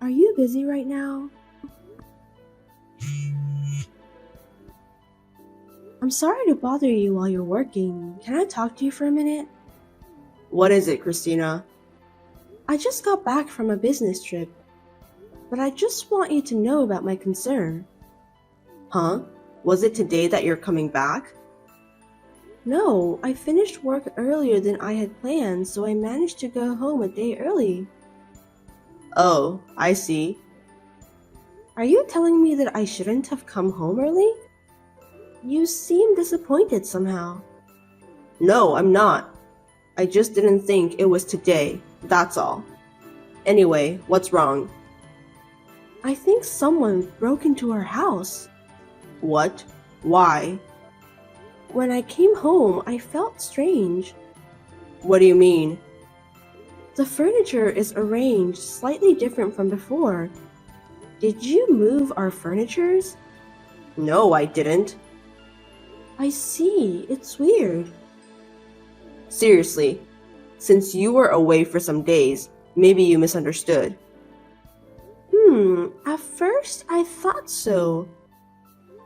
Are you busy right now? I'm sorry to bother you while you're working. Can I talk to you for a minute? What is it, Christina? I just got back from a business trip, but I just want you to know about my concern. Huh? Was it today that you're coming back? No, I finished work earlier than I had planned, so I managed to go home a day early. Oh, I see. Are you telling me that I shouldn't have come home early? You seem disappointed somehow. No, I'm not. I just didn't think it was today, that's all. Anyway, what's wrong? I think someone broke into our house. What? Why? When I came home, I felt strange. What do you mean? The furniture is arranged slightly different from before. Did you move our furnitures? No, I didn't. I see, it's weird. Seriously, since you were away for some days, maybe you misunderstood. At first I thought so,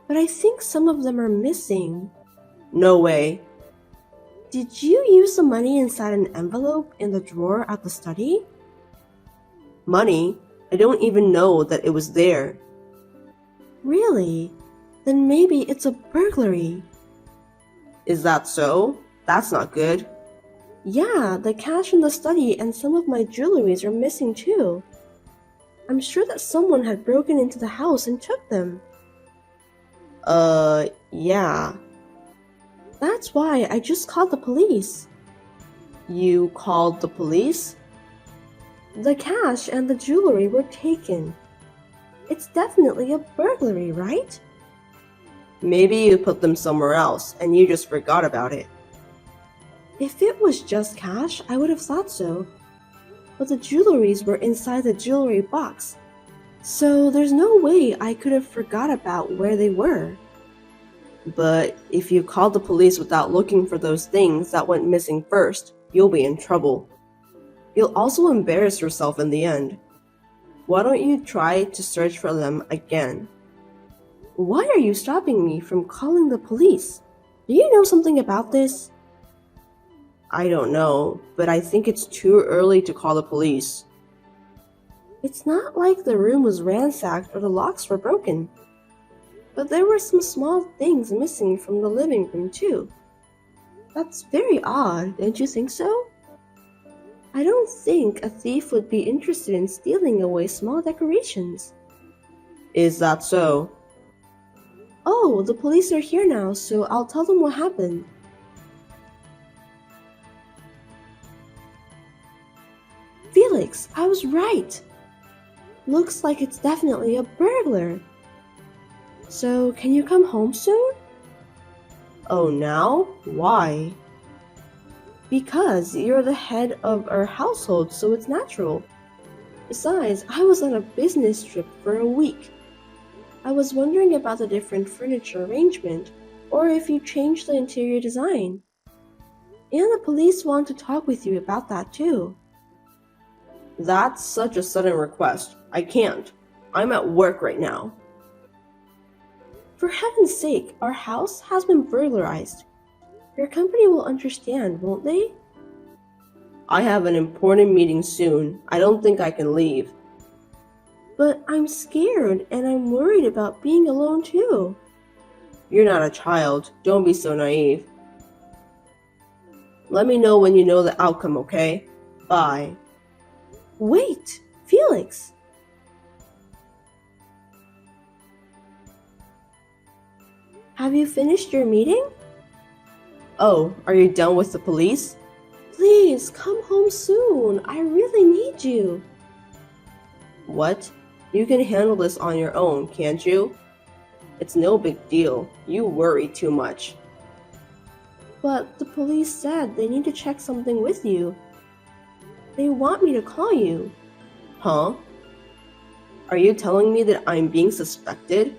but I think some of them are missing. No way. Did you use the money inside an envelope in the drawer at the study? Money? I don't even know that it was there. Really? Then maybe it's a burglary. Is that so? That's not good. Yeah, the cash in the study and some of my jewelries are missing too. I'm sure that someone had broken into the house and took them. Yeah. That's why I just called the police. You called the police? The cash and the jewelry were taken. It's definitely a burglary, right? Maybe you put them somewhere else and you just forgot about it. If it was just cash, I would have thought so. But the jewelries were inside the jewelry box, so there's no way I could have forgot about where they were. But if you called the police without looking for those things that went missing first, you'll be in trouble. You'll also embarrass yourself in the end. Why don't you try to search for them again? Why are you stopping me from calling the police? Do you know something about this? I don't know, but I think it's too early to call the police. It's not like the room was ransacked or the locks were broken. But there were some small things missing from the living room too. That's very odd, don't you think so? I don't think a thief would be interested in stealing away small decorations. Is that so? Oh, the police are here now, so I'll tell them what happened. Felix, I was right. Looks like it's definitely a burglar. So, can you come home soon? Oh, now? Why? Because you're the head of our household, so it's natural. Besides, I was on a business trip for a week. I was wondering about the different furniture arrangement, or if you changed the interior design. And the police want to talk with you about that too. That's such a sudden request. I can't. I'm at work right now. For heaven's sake, our house has been burglarized. Your company will understand, won't they? I have an important meeting soon. I don't think I can leave. But I'm scared and I'm worried about being alone too. You're not a child. Don't be so naive. Let me know when you know the outcome, okay? Bye. Wait, Felix! Have you finished your meeting? Oh, are you done with the police? Please, come home soon. I really need you. What? You can handle this on your own, can't you? It's no big deal. You worry too much. But the police said they need to check something with you. They want me to call you. Huh? Are you telling me that I'm being suspected?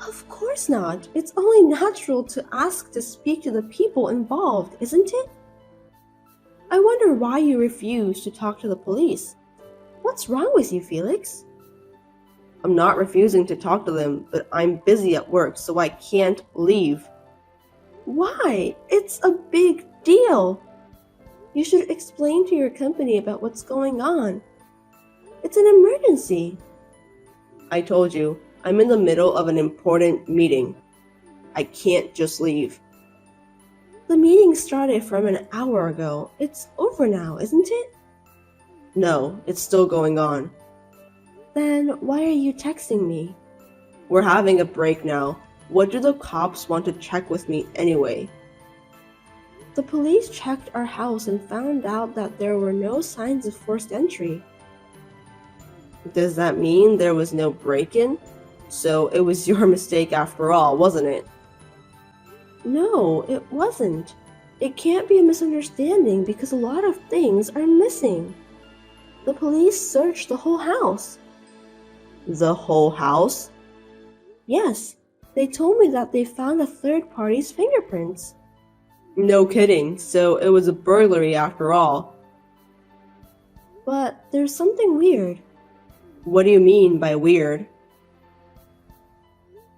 Of course not. It's only natural to ask to speak to the people involved, isn't it? I wonder why you refuse to talk to the police. What's wrong with you, Felix? I'm not refusing to talk to them, but I'm busy at work, so I can't leave. Why? It's a big deal. You should explain to your company about what's going on. It's an emergency. I told you, I'm in the middle of an important meeting. I can't just leave. The meeting started from an hour ago. It's over now, isn't it? No, it's still going on. Then why are you texting me? We're having a break now. What do the cops want to check with me anyway? The police checked our house and found out that there were no signs of forced entry. Does that mean there was no break-in? So it was your mistake after all, wasn't it? No, it wasn't. It can't be a misunderstanding because a lot of things are missing. The police searched the whole house. The whole house? Yes, they told me that they found a third party's fingerprints. No kidding, so it was a burglary after all. But there's something weird. What do you mean by weird?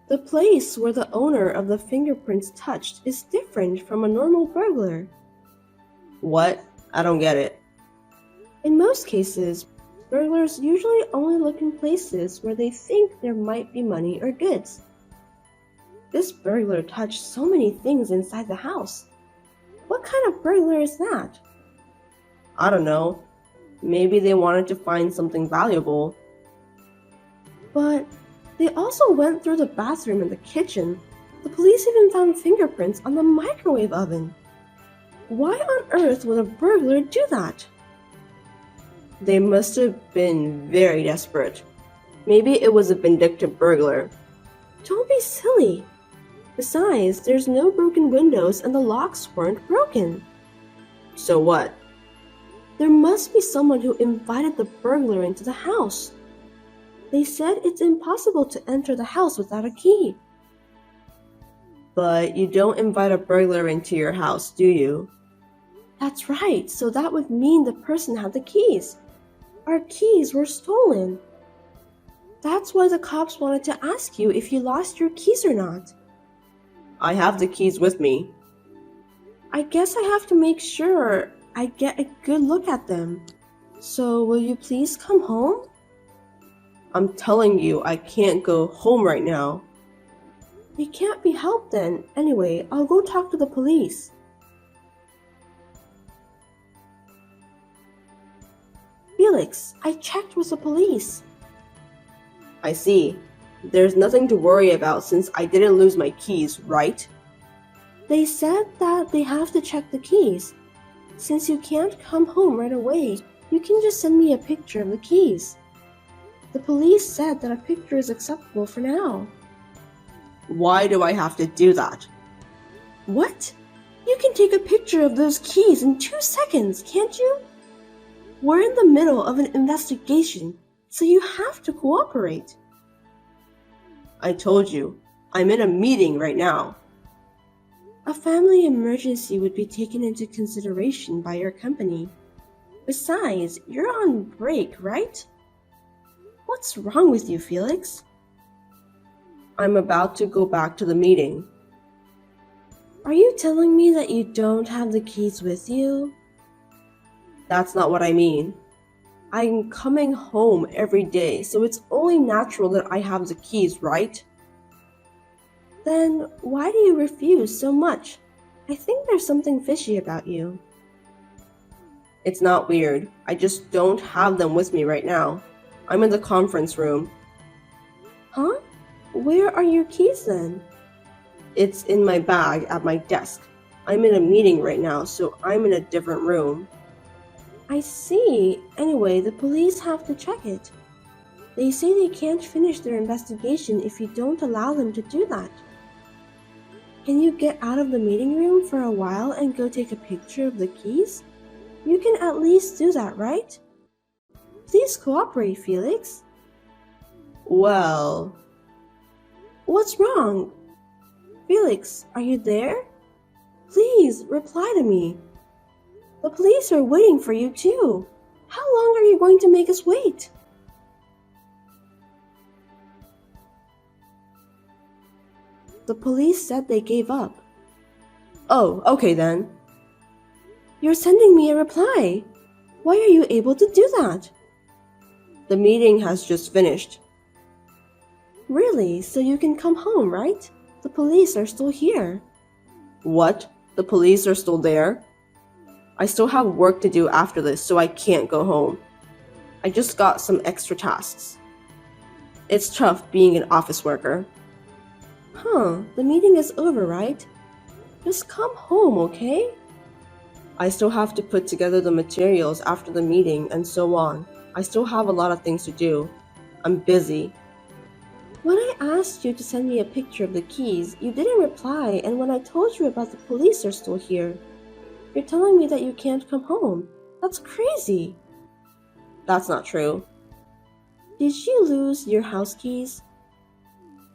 The place where the owner of the fingerprints touched is different from a normal burglar. What? I don't get it. In most cases, burglars usually only look in places where they think there might be money or goods. This burglar touched so many things inside the house. What kind of burglar is that? I don't know. Maybe they wanted to find something valuable. But they also went through the bathroom and the kitchen. The police even found fingerprints on the microwave oven. Why on earth would a burglar do that? They must have been very desperate. Maybe it was a vindictive burglar. Don't be silly. Besides, there's no broken windows and the locks weren't broken. So what? There must be someone who invited the burglar into the house. They said it's impossible to enter the house without a key. But you don't invite a burglar into your house, do you? That's right, so that would mean the person had the keys. Our keys were stolen. That's why the cops wanted to ask you if you lost your keys or not. I have the keys with me. I guess I have to make sure I get a good look at them. So will you please come home? I'm telling you, I can't go home right now. It can't be helped then. Anyway, I'll go talk to the police. Felix, I checked with the police. I see. There's nothing to worry about since I didn't lose my keys, right? They said that they have to check the keys. Since you can't come home right away, you can just send me a picture of the keys. The police said that a picture is acceptable for now. Why do I have to do that? What? You can take a picture of those keys in 2 seconds, can't you? We're in the middle of an investigation, so you have to cooperate. I told you, I'm in a meeting right now. A family emergency would be taken into consideration by your company. Besides, you're on break, right? What's wrong with you, Felix? I'm about to go back to the meeting. Are you telling me that you don't have the keys with you? That's not what I mean. I'm coming home every day, so it's only natural that I have the keys, right? Then why do you refuse so much? I think there's something fishy about you. It's not weird. I just don't have them with me right now. I'm in the conference room. Huh? Where are your keys then? It's in my bag at my desk. I'm in a meeting right now, so I'm in a different room. I see. Anyway, the police have to check it. They say they can't finish their investigation if you don't allow them to do that. Can you get out of the meeting room for a while and go take a picture of the keys? You can at least do that, right? Please cooperate, Felix. Well... What's wrong? Felix, are you there? Please, reply to me. The police are waiting for you too. How long are you going to make us wait? The police said they gave up. Oh, okay then. You're sending me a reply. Why are you able to do that? The meeting has just finished. Really? So you can come home, right? The police are still here. What? The police are still there? I still have work to do after this, so I can't go home. I just got some extra tasks. It's tough being an office worker. The meeting is over, right? Just come home, okay? I still have to put together the materials after the meeting and so on. I still have a lot of things to do. I'm busy. When I asked you to send me a picture of the keys, you didn't reply, and when I told you about the police are still here, you're telling me that you can't come home. That's crazy. That's not true. Did you lose your house keys?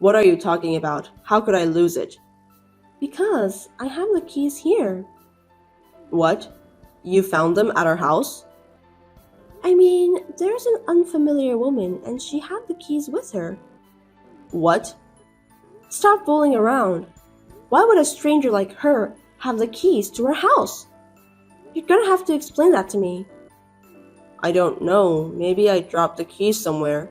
What are you talking about? How could I lose it? Because I have the keys here. What? You found them at our house? I mean, there's an unfamiliar woman and she had the keys with her. What? Stop fooling around. Why would a stranger like her have the keys to her house? You're gonna have to explain that to me. I don't know. Maybe I dropped the keys somewhere.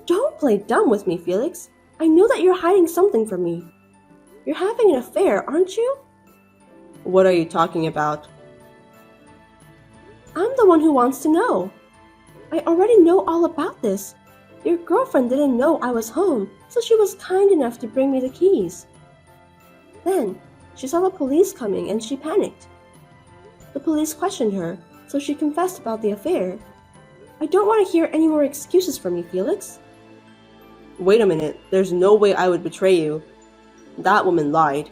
Don't play dumb with me, Felix. I know that you're hiding something from me. You're having an affair, aren't you? What are you talking about? I'm the one who wants to know. I already know all about this. Your girlfriend didn't know I was home, so she was kind enough to bring me the keys. Then, she saw the police coming and she panicked. The police questioned her, so she confessed about the affair. I don't want to hear any more excuses from you, Felix. Wait a minute. There's no way I would betray you. That woman lied.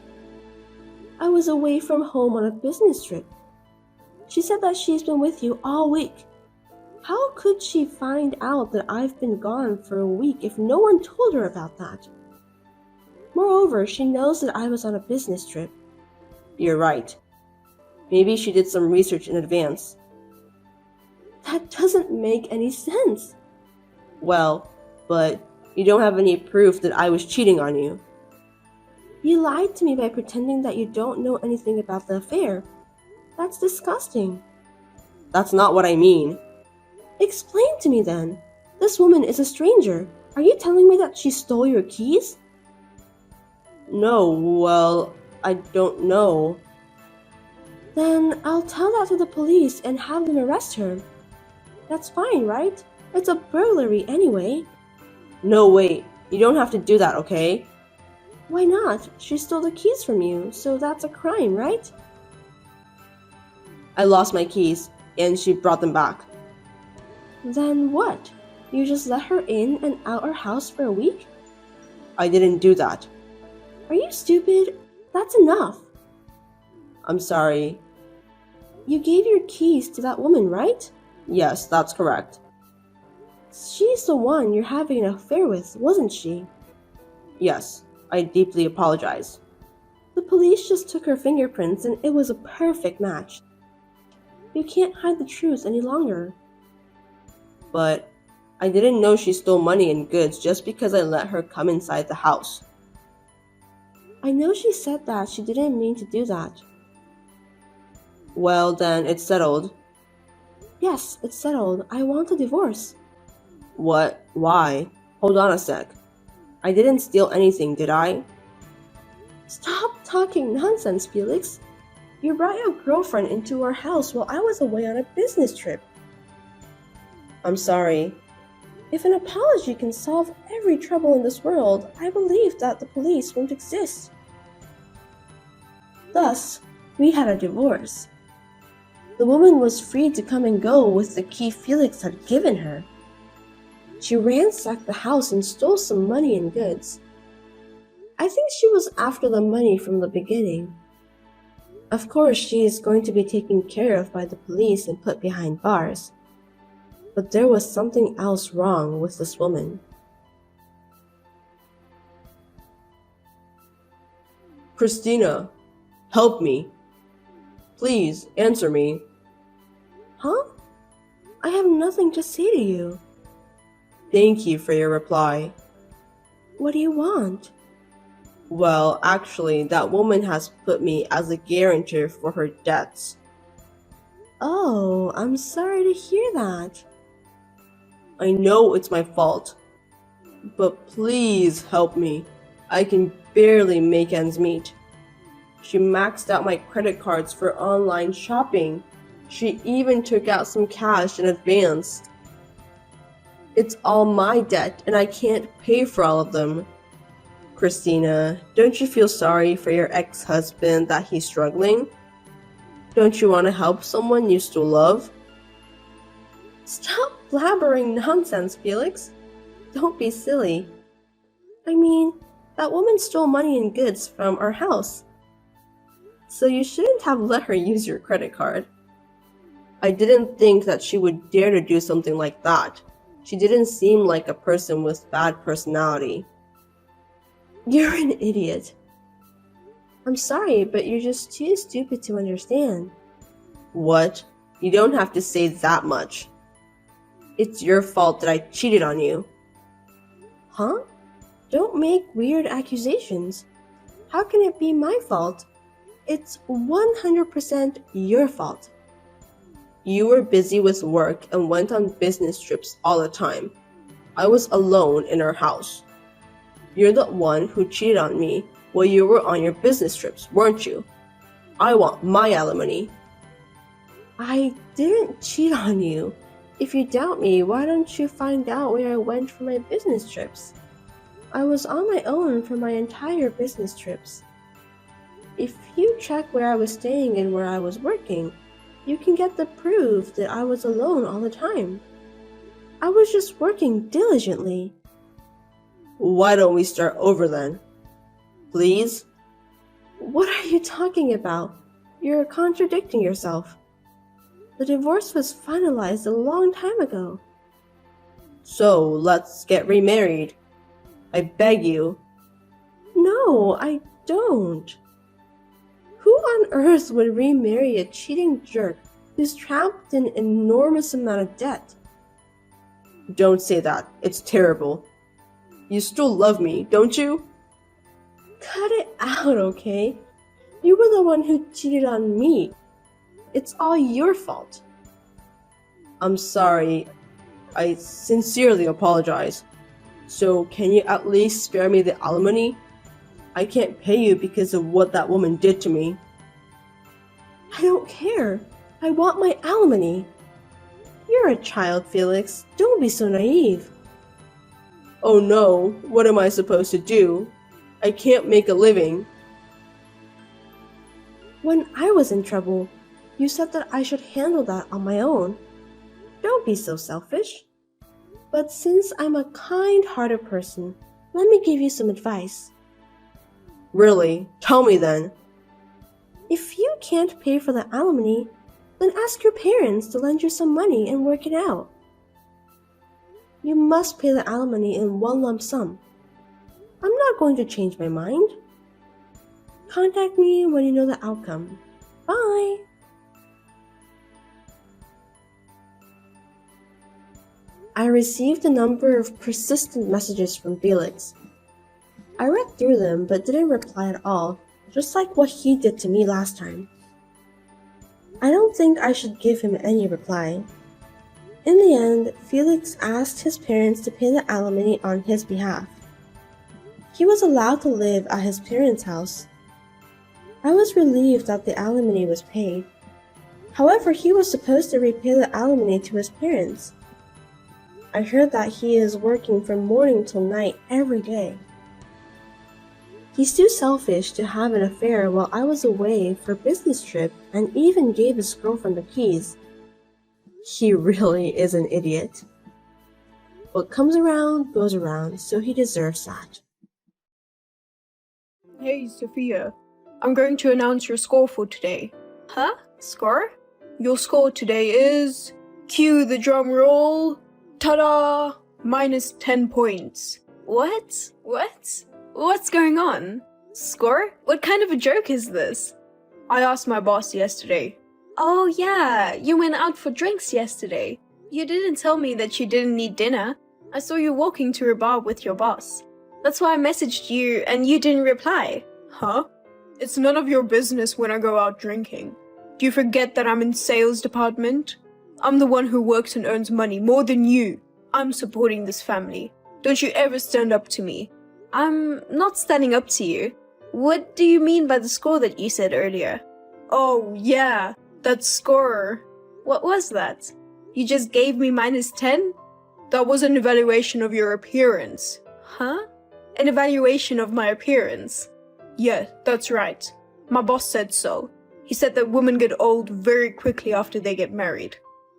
I was away from home on a business trip. She said that she's been with you all week. How could she find out that I've been gone for a week if no one told her about that? Moreover, she knows that I was on a business trip. You're right. Maybe she did some research in advance. That doesn't make any sense. Well, but you don't have any proof that I was cheating on you. You lied to me by pretending that you don't know anything about the affair. That's disgusting. That's not what I mean. Explain to me then. This woman is a stranger. Are you telling me that she stole your keys? No, well, I don't know. Then I'll tell that to the police and have them arrest her. That's fine, right? It's a burglary anyway. No, wait. You don't have to do that, okay? Why not? She stole the keys from you, so that's a crime, right? I lost my keys, and she brought them back. Then what? You just let her in and out our house for a week? I didn't do that. Are you stupid? That's enough. I'm sorry. You gave your keys to that woman, right? Yes, that's correct. She's the one you're having an affair with, wasn't she? Yes, I deeply apologize. The police just took her fingerprints and it was a perfect match. You can't hide the truth any longer. But I didn't know she stole money and goods just because I let her come inside the house. I know she said that she didn't mean to do that. Well, then it's settled. Yes, it's settled. I want a divorce. What? Why? Hold on a sec. I didn't steal anything, did I? Stop talking nonsense, Felix. You brought your girlfriend into our house while I was away on a business trip. I'm sorry. If an apology can solve every trouble in this world, I believe that the police won't exist. Thus, we had a divorce. The woman was free to come and go with the key Felix had given her. She ransacked the house and stole some money and goods. I think she was after the money from the beginning. Of course, she is going to be taken care of by the police and put behind bars. But there was something else wrong with this woman. Christina, help me. Please, answer me. Huh? I have nothing to say to you. Thank you for your reply. What do you want? Well, actually, that woman has put me as a guarantor for her debts. Oh, I'm sorry to hear that. I know it's my fault, but please help me. I can barely make ends meet. She maxed out my credit cards for online shopping. She even took out some cash in advance. It's all my debt, and I can't pay for all of them. Christina, don't you feel sorry for your ex-husband that he's struggling? Don't you want to help someone you still love? Stop blabbering nonsense, Felix. Don't be silly. I mean, that woman stole money and goods from our house. So you shouldn't have let her use your credit card. I didn't think that she would dare to do something like that. She didn't seem like a person with bad personality. You're an idiot. I'm sorry, but you're just too stupid to understand. What? You don't have to say that much. It's your fault that I cheated on you. Huh? Don't make weird accusations. How can it be my fault? It's 100% your fault. You were busy with work and went on business trips all the time. I was alone in our house. You're the one who cheated on me while you were on your business trips, weren't you? I want my alimony. I didn't cheat on you. If you doubt me, why don't you find out where I went for my business trips? I was on my own for my entire business trips. If you check where I was staying and where I was working, you can get the proof that I was alone all the time. I was just working diligently. Why don't we start over then? Please? What are you talking about? You're contradicting yourself. The divorce was finalized a long time ago. So let's get remarried. I beg you. No, I don't. Who on earth would remarry a cheating jerk who's trapped in an enormous amount of debt? Don't say that. It's terrible. You still love me, don't you? Cut it out, okay? You were the one who cheated on me. It's all your fault. I'm sorry. I sincerely apologize. So can you at least spare me the alimony? I can't pay you because of what that woman did to me. I don't care. I want my alimony. You're a child, Felix. Don't be so naive. Oh no, what am I supposed to do? I can't make a living. When I was in trouble, you said that I should handle that on my own. Don't be so selfish. But since I'm a kind-hearted person, let me give you some advice. Really? Tell me then. If you can't pay for the alimony, then ask your parents to lend you some money and work it out. You must pay the alimony in one lump sum. I'm not going to change my mind. Contact me when you know the outcome. Bye! I received a number of persistent messages from Felix. I read through them but didn't reply at all, just like what he did to me last time. I don't think I should give him any reply. In the end, Felix asked his parents to pay the alimony on his behalf. He was allowed to live at his parents' house. I was relieved that the alimony was paid. However, he was supposed to repay the alimony to his parents. I heard that he is working from morning till night every day. He's too selfish to have an affair while I was away for a business trip and even gave his girlfriend the keys. He really is an idiot. What comes around goes around, so he deserves that. Hey, Sophia. I'm going to announce your score for today. Huh? Score? Your score today is... Cue the drum roll. Ta-da! Minus 10 points. What? What's going on? Score? What kind of a joke is this? I asked my boss yesterday. Oh yeah, you went out for drinks yesterday. You didn't tell me that you didn't need dinner. I saw you walking to a bar with your boss. That's why I messaged you and you didn't reply. Huh? It's none of your business when I go out drinking. Do you forget that I'm in sales department? I'm the one who works and earns money more than you. I'm supporting this family. Don't you ever stand up to me. I'm not standing up to you. What do you mean by the score that you said earlier? Oh, yeah, that score. What was that? You just gave me -10? That was an evaluation of your appearance. Huh? An evaluation of my appearance? Yeah, that's right. My boss said so. He said that women get old very quickly after they get married.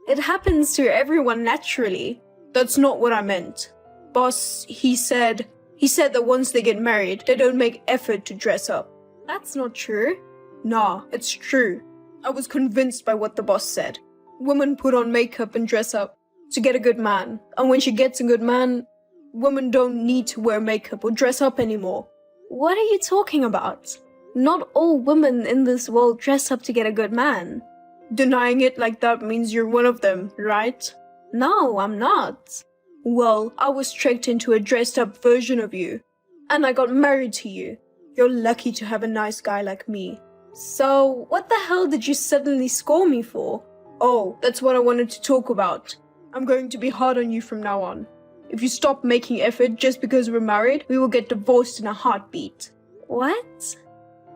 It happens to everyone naturally. That's not what I meant. Boss, he said that once they get married, they don't make effort to dress up. That's not true. Nah, it's true. I was convinced by what the boss said. Women put on makeup and dress up to get a good man. And when she gets a good man, women don't need to wear makeup or dress up anymore. What are you talking about? Not all women in this world dress up to get a good man. Denying it like that means you're one of them, right? No, I'm not. Well, I was tricked into a dressed up version of you. And I got married to you. You're lucky to have a nice guy like me. So, what the hell did you suddenly score me for? Oh, that's what I wanted to talk about. I'm going to be hard on you from now on. If you stop making effort just because we're married, we will get divorced in a heartbeat. What?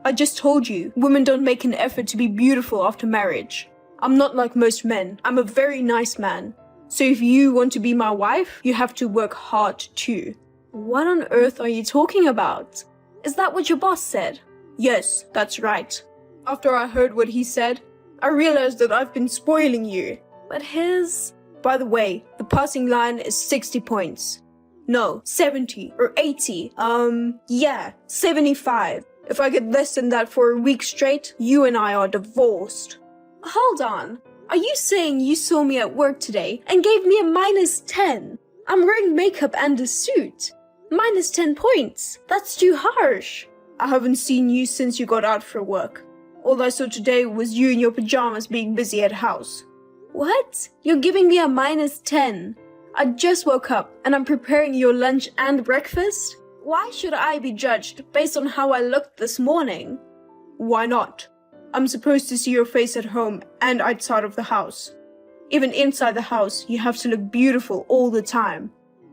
I just told you, women don't make an effort to be beautiful after marriage. I'm not like most men. I'm a very nice man. So if you want to be my wife, you have to work hard too. What on earth are you talking about? Is that what your boss said? Yes, that's right. After I heard what he said, I realized that I've been spoiling you. But By the way, the passing line is 60 points. No, 70 or 80. Yeah, 75. If I get less than that for a week straight, you and I are divorced. Hold on. Are you saying you saw me at work today and gave me a -10? I'm wearing makeup and a suit. -10 points. That's too harsh. I haven't seen you since you got out for work. All I saw today was you in your pajamas being busy at house. What? You're giving me a -10? I just woke up and I'm preparing your lunch and breakfast? Why should I be judged based on how I looked this morning? Why not? I'm supposed to see your face at home and outside of the house. Even inside the house, you have to look beautiful all the time.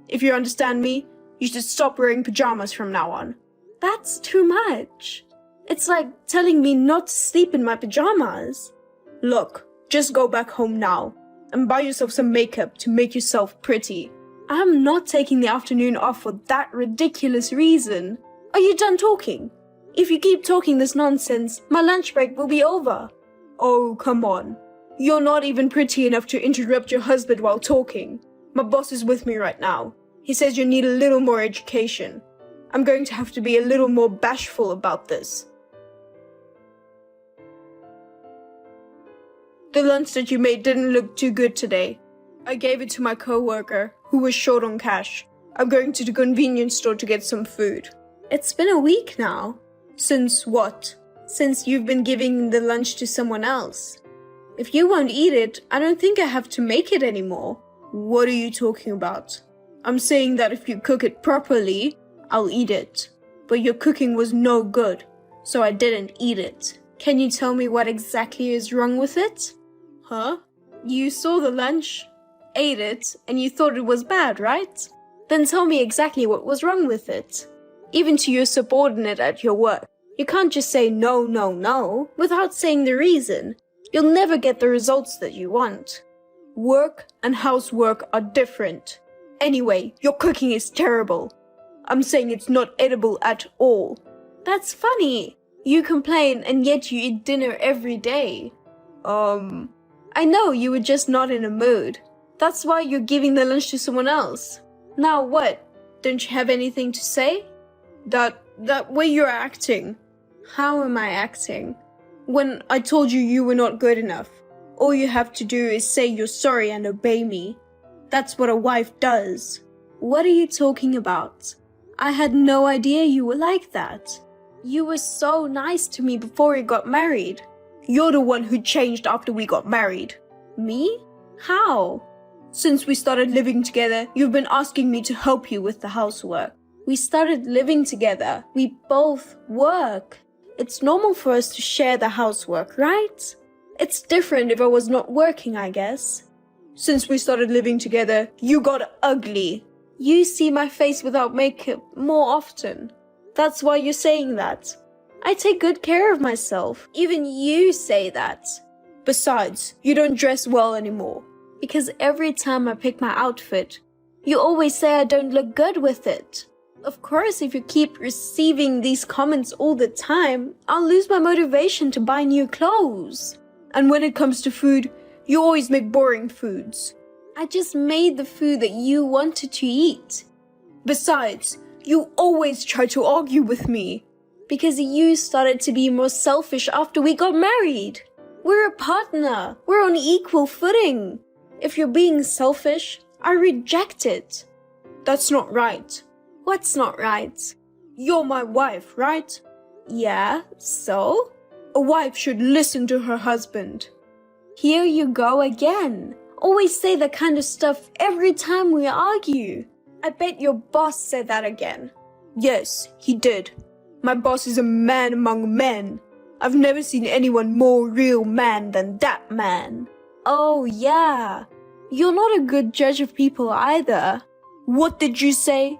If you understand me, you should stop wearing pajamas from now on. That's too much. It's like telling me not to sleep in my pajamas. Look, just go back home now and buy yourself some makeup to make yourself pretty. I'm not taking the afternoon off for that ridiculous reason. Are you done talking? If you keep talking this nonsense, my lunch break will be over. Oh, come on. You're not even pretty enough to interrupt your husband while talking. My boss is with me right now. He says you need a little more education. I'm going to have to be a little more bashful about this. The lunch that you made didn't look too good today. I gave it to my coworker, who was short on cash. I'm going to the convenience store to get some food. It's been a week now. Since what? Since you've been giving the lunch to someone else. If you won't eat it, I don't think I have to make it anymore. What are you talking about? I'm saying that if you cook it properly, I'll eat it. But your cooking was no good, so I didn't eat it. Can you tell me what exactly is wrong with it? Huh? You saw the lunch, ate it, and you thought it was bad, right? Then tell me exactly what was wrong with it. Even to your subordinate at your work. You can't just say no, no, no, without saying the reason. You'll never get the results that you want. Work and housework are different. Anyway, your cooking is terrible. I'm saying it's not edible at all. That's funny. You complain and yet you eat dinner every day. I know you were just not in a mood. That's why you're giving the lunch to someone else. Now what? Don't you have anything to say? That way you're acting. How am I acting? When I told you you were not good enough, all you have to do is say you're sorry and obey me. That's what a wife does. What are you talking about? I had no idea you were like that. You were so nice to me before we got married. You're the one who changed after we got married. Me? How? Since we started living together, you've been asking me to help you with the housework. We started living together. We both work. It's normal for us to share the housework, right? It's different if I was not working, I guess. Since we started living together, you got ugly. You see my face without makeup more often. That's why you're saying that. I take good care of myself. Even you say that. Besides, you don't dress well anymore. Because every time I pick my outfit, you always say I don't look good with it. Of course, if you keep receiving these comments all the time, I'll lose my motivation to buy new clothes. And when it comes to food, you always make boring foods. I just made the food that you wanted to eat. Besides, you always try to argue with me. Because you started to be more selfish after we got married. We're a partner. We're on equal footing. If you're being selfish, I reject it. That's not right. What's not right? You're my wife, right? Yeah, so? A wife should listen to her husband. Here you go again. Always say that kind of stuff every time we argue. I bet your boss said that again. Yes, he did. My boss is a man among men. I've never seen anyone more real man than that man. Oh yeah. You're not a good judge of people either. What did you say?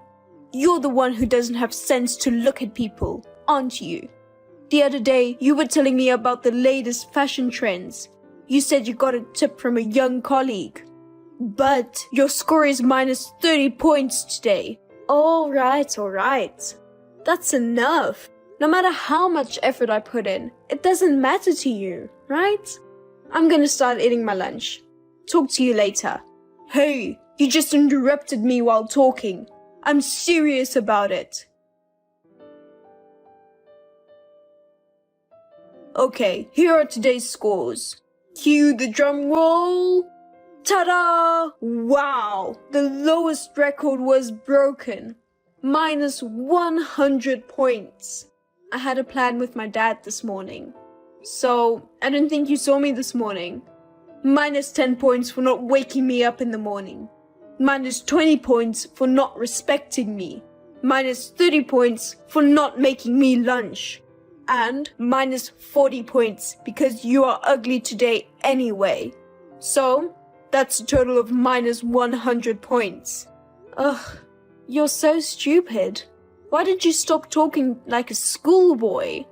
You're the one who doesn't have sense to look at people, aren't you? The other day, you were telling me about the latest fashion trends. You said you got a tip from a young colleague. But your score is minus 30 points today. All right. That's enough. No matter how much effort I put in, it doesn't matter to you, right? I'm gonna start eating my lunch. Talk to you later. Hey, you just interrupted me while talking. I'm serious about it. Okay, here are today's scores. Cue the drum roll. Ta-da! Wow, the lowest record was broken. Minus 100 points. I had a plan with my dad this morning. So, I don't think you saw me this morning. Minus 10 points for not waking me up in the morning. Minus 20 points for not respecting me. Minus 30 points for not making me lunch. And minus 40 points because you are ugly today anyway. So, that's a total of minus 100 points. Ugh, you're so stupid. Why did you stop talking like a schoolboy?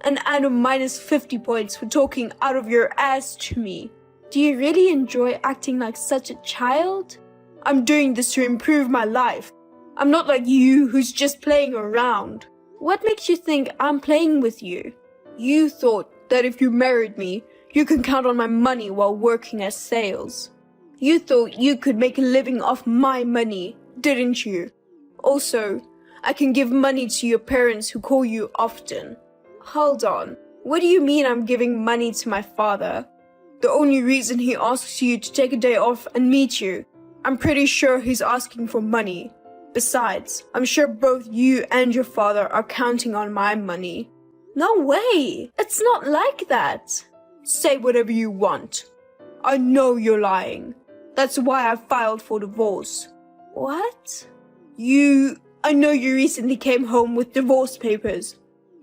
And add a minus 50 points for talking out of your ass to me. Do you really enjoy acting like such a child? I'm doing this to improve my life. I'm not like you who's just playing around. What makes you think I'm playing with you? You thought that if you married me, you could count on my money while working as sales. You thought you could make a living off my money, didn't you? Also, I can give money to your parents who call you often. Hold on, what do you mean I'm giving money to my father? The only reason he asks you to take a day off and meet you, I'm pretty sure he's asking for money. Besides, I'm sure both you and your father are counting on my money. No way! It's not like that! Say whatever you want. I know you're lying. That's why I filed for divorce. What? I know you recently came home with divorce papers.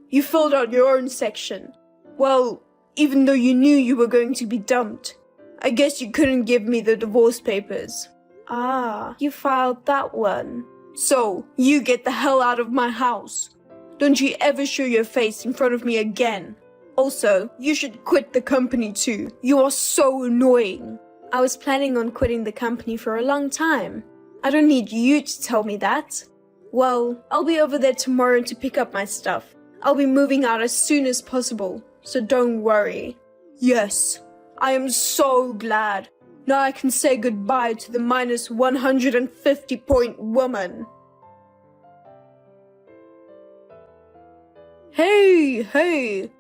You filled out your own section. Well, even though you knew you were going to be dumped, I guess you couldn't give me the divorce papers. You filed that one. So, you get the hell out of my house. Don't you ever show your face in front of me again. Also, you should quit the company too. You are so annoying. I was planning on quitting the company for a long time. I don't need you to tell me that. Well, I'll be over there tomorrow to pick up my stuff. I'll be moving out as soon as possible, so don't worry. Yes, I am so glad. Now I can say goodbye to the minus 150 point woman. Hey!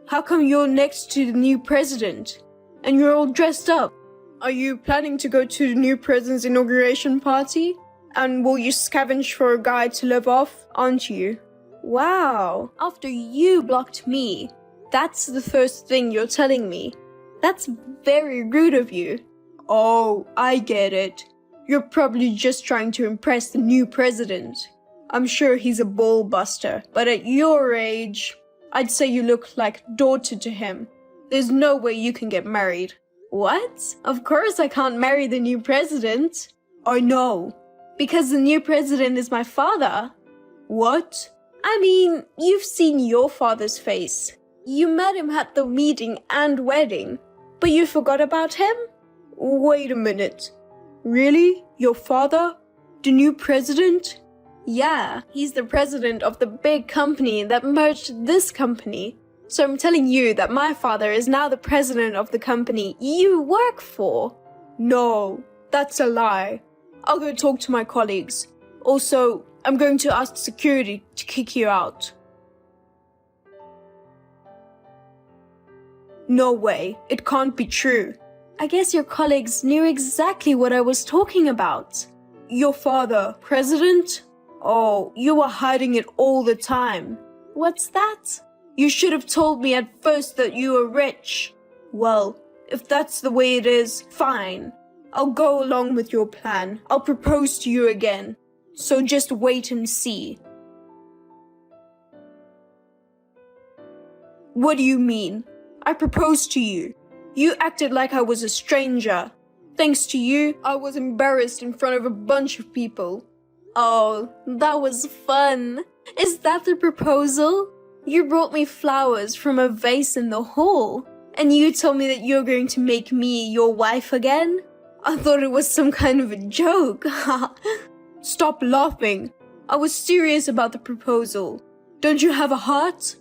How come you're next to the new president? And you're all dressed up? Are you planning to go to the new president's inauguration party? And will you scavenge for a guy to live off, aren't you? Wow, after you blocked me, that's the first thing you're telling me. That's very rude of you. Oh, I get it. You're probably just trying to impress the new president. I'm sure he's a ball buster, but at your age, I'd say you look like daughter to him. There's no way you can get married. What? Of course I can't marry the new president. I know. Because the new president is my father. What? I mean, you've seen your father's face. You met him at the meeting and wedding, but you forgot about him? Wait a minute. Really? Your father? The new president? Yeah, he's the president of the big company that merged this company. So I'm telling you that my father is now the president of the company you work for. No, that's a lie. I'll go talk to my colleagues. Also, I'm going to ask security to kick you out. No way, it can't be true. I guess your colleagues knew exactly what I was talking about. Your father, president? Oh, you were hiding it all the time. What's that? You should have told me at first that you were rich. Well, if that's the way it is, fine. I'll go along with your plan. I'll propose to you again. So just wait and see. What do you mean? I proposed to you. You acted like I was a stranger. Thanks to you, I was embarrassed in front of a bunch of people. Oh, that was fun. Is that the proposal? You brought me flowers from a vase in the hall, and you told me that you're going to make me your wife again? I thought it was some kind of a joke. Stop laughing. I was serious about the proposal. Don't you have a heart?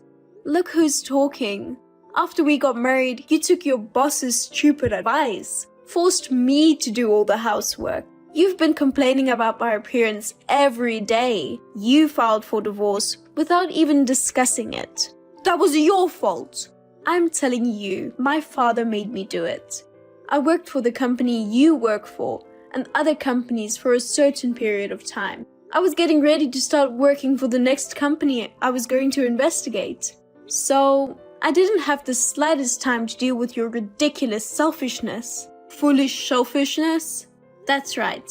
Look who's talking. After we got married, you took your boss's stupid advice, forced me to do all the housework. You've been complaining about my appearance every day. You filed for divorce without even discussing it. That was your fault. I'm telling you, my father made me do it. I worked for the company you work for and other companies for a certain period of time. I was getting ready to start working for the next company I was going to investigate. So, I didn't have the slightest time to deal with your ridiculous selfishness. Foolish selfishness? That's right.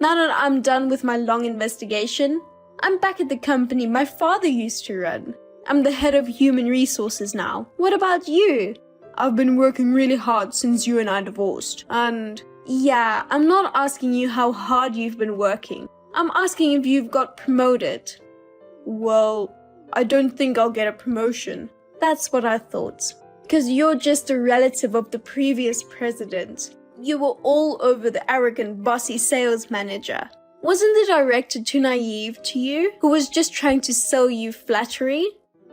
Now that I'm done with my long investigation, I'm back at the company my father used to run. I'm the head of human resources now. What about you? I've been working really hard since you and I divorced. And yeah, I'm not asking you how hard you've been working. I'm asking if you've got promoted. Well, I don't think I'll get a promotion. That's what I thought. Because you're just a relative of the previous president. You were all over the arrogant, bossy sales manager. Wasn't the director too naive to you, who was just trying to sell you flattery?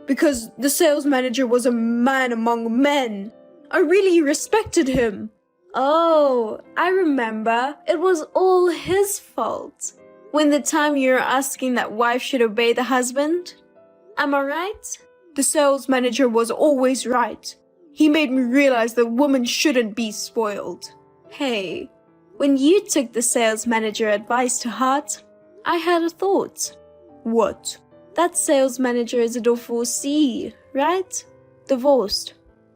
Because the sales manager was a man among men. I really respected him. Oh, I remember. It was all his fault. When the time you were asking that wife should obey the husband? Am I right? The sales manager was always right. He made me realize that women shouldn't be spoiled. Hey, when you took the sales manager advice to heart, I had a thought. What? That sales manager is a divorcee, right? Divorced.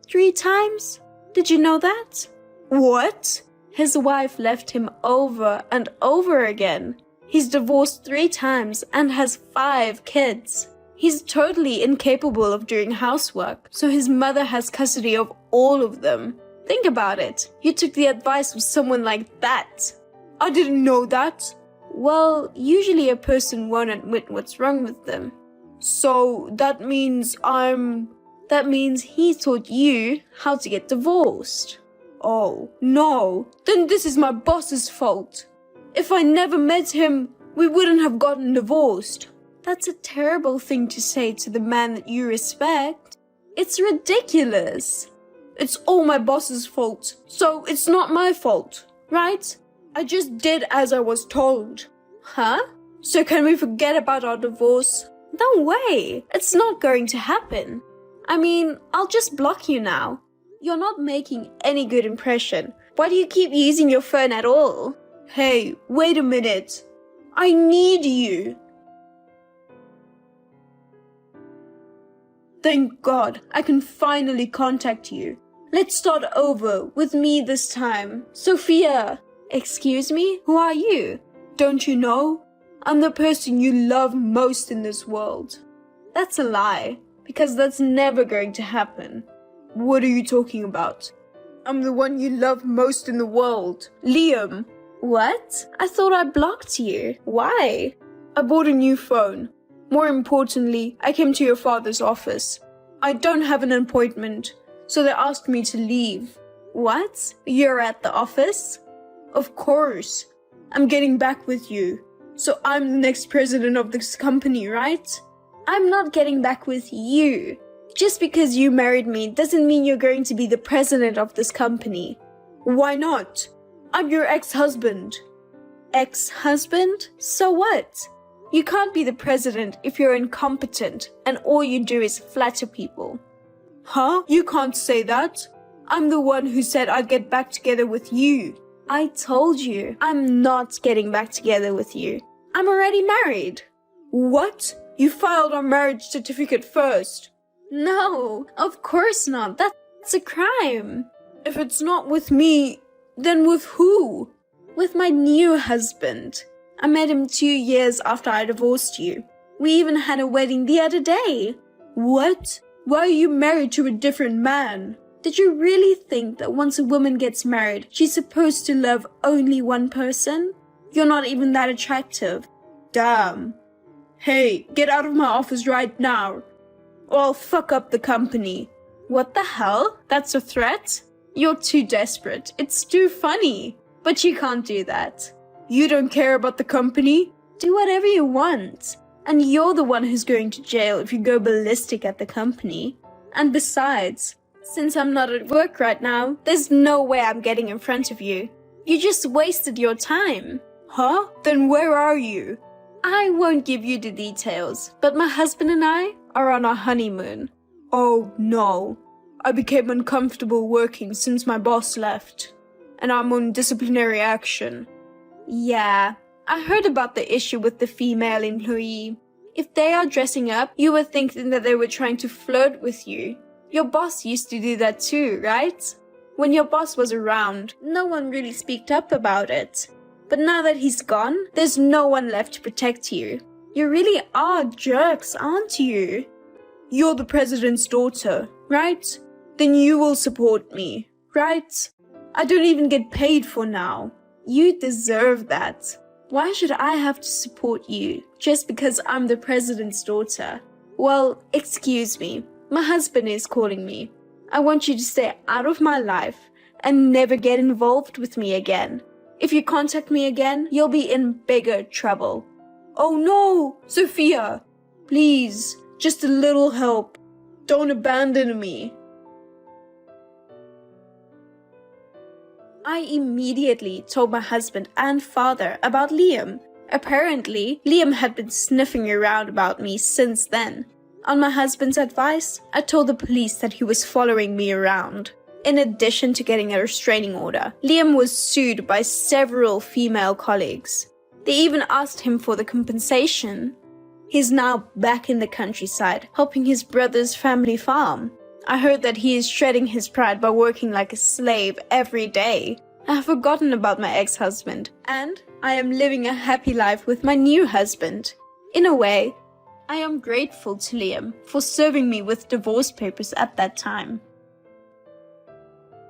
3 times? Did you know that? What? His wife left him over and over again. He's divorced 3 times and has 5 kids. He's totally incapable of doing housework, so his mother has custody of all of them. Think about it. You took the advice of someone like that. I didn't know that. Well, usually a person won't admit what's wrong with them. So that means he taught you how to get divorced. Oh, no. Then this is my boss's fault. If I never met him, we wouldn't have gotten divorced. That's a terrible thing to say to the man that you respect. It's ridiculous. It's all my boss's fault, so it's not my fault, right? I just did as I was told. Huh? So can we forget about our divorce? No way. It's not going to happen. I mean, I'll just block you now. You're not making any good impression. Why do you keep using your phone at all? Hey, wait a minute. I need you. Thank God, I can finally contact you. Let's start over with me this time. Sophia! Excuse me? Who are you? Don't you know? I'm the person you love most in this world. That's a lie, because that's never going to happen. What are you talking about? I'm the one you love most in the world. Liam! What? I thought I blocked you. Why? I bought a new phone. More importantly, I came to your father's office. I don't have an appointment, so they asked me to leave. What? You're at the office? Of course. I'm getting back with you. So I'm the next president of this company, right? I'm not getting back with you. Just because you married me doesn't mean you're going to be the president of this company. Why not? I'm your ex-husband. Ex-husband? So what? You can't be the president if you're incompetent and all you do is flatter people. Huh? You can't say that. I'm the one who said I'd get back together with you. I told you, I'm not getting back together with you. I'm already married. What? You filed our marriage certificate first. No, of course not. That's a crime. If it's not with me, then with who? With my new husband. I met him 2 years after I divorced you. We even had a wedding the other day. What? Why are you married to a different man? Did you really think that once a woman gets married, she's supposed to love only one person? You're not even that attractive. Damn. Hey, get out of my office right now, or I'll fuck up the company. What the hell? That's a threat? You're too desperate. It's too funny. But you can't do that. You don't care about the company? Do whatever you want. And you're the one who's going to jail if you go ballistic at the company. And besides, since I'm not at work right now, there's no way I'm getting in front of you. You just wasted your time. Huh? Then where are you? I won't give you the details, but my husband and I are on our honeymoon. Oh no. I became uncomfortable working since my boss left, and I'm on disciplinary action. Yeah, I heard about the issue with the female employee. If they are dressing up, you were thinking that they were trying to flirt with you. Your boss used to do that too, right? When your boss was around, no one really speaked up about it. But now that he's gone, there's no one left to protect you. You really are jerks, aren't you? You're the president's daughter, right? Then you will support me, right? I don't even get paid for now. You deserve that. Why should I have to support you just because I'm the president's daughter? Well, excuse me. My husband is calling me. I want you to stay out of my life and never get involved with me again. If you contact me again, you'll be in bigger trouble. Oh no, Sophia! Please, just a little help. Don't abandon me. I immediately told my husband and father about Liam. Apparently, Liam had been sniffing around about me since then. On my husband's advice, I told the police that he was following me around. In addition to getting a restraining order, Liam was sued by several female colleagues. They even asked him for the compensation. He's now back in the countryside, helping his brother's family farm. I heard that he is shredding his pride by working like a slave every day. I have forgotten about my ex-husband, and I am living a happy life with my new husband. In a way, I am grateful to Liam for serving me with divorce papers at that time.